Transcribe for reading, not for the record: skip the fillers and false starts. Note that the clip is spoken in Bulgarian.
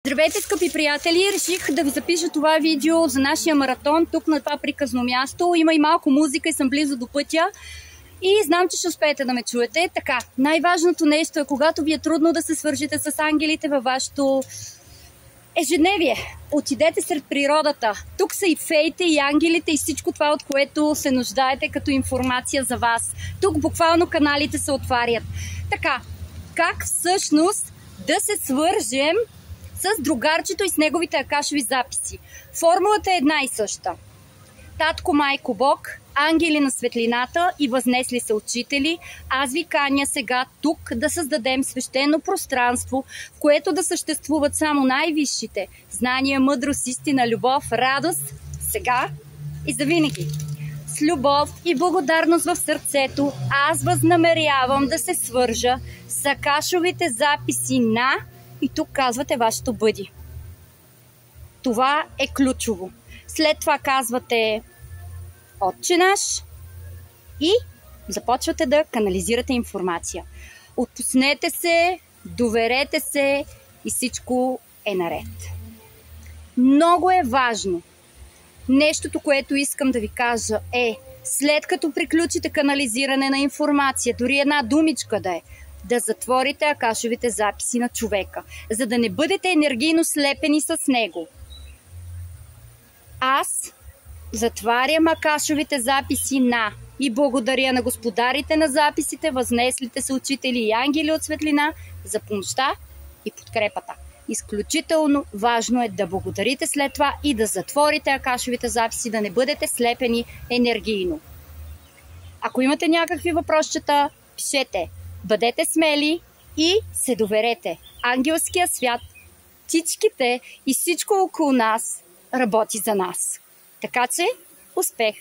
Здравейте, скъпи приятели! Реших да ви запиша това видео за нашия маратон тук на това приказно място. Има и малко музика и съм близо до пътя. И знам, че ще успеете да ме чуете. Така, най-важното нещо е, когато ви е трудно да се свържете с ангелите във вашето ежедневие. Отидете сред природата. Тук са и феите, и ангелите, и всичко това, от което се нуждаете като информация за вас. Тук буквално каналите се отварят. Така, как всъщност да се свържем с другарчето и с неговите акашови записи? Формулата е една и съща. Татко, майко, Бог, ангели на светлината и възнесли се учители, аз ви каня сега тук да създадем свещено пространство, в което да съществуват само най-висшите знания, мъдрост, истина, любов, радост, сега и завинаги. С любов и благодарност в сърцето аз възнамерявам да се свържа с акашовите записи на, и тук казвате вашето бъди. Това е ключово. След това казвате Отче наш и започвате да канализирате информация. Отпуснете се, доверете се и всичко е наред. Много е важно. Нещото, което искам да ви кажа е, след като приключите канализиране на информация, дори една думичка да е, да затворите акашовите записи на човека, за да не бъдете енергийно слепени с него. Аз затварям акашовите записи на и благодаря на господарите на записите, възнеслите се учители и ангели от светлина за помощта и подкрепата. Изключително важно е да благодарите след това и да затворите акашовите записи, да не бъдете слепени енергийно. Ако имате някакви въпросчета, пишете. Бъдете смели и се доверете. Ангелския свят, птичките и всичко около нас работи за нас. Така че, успех!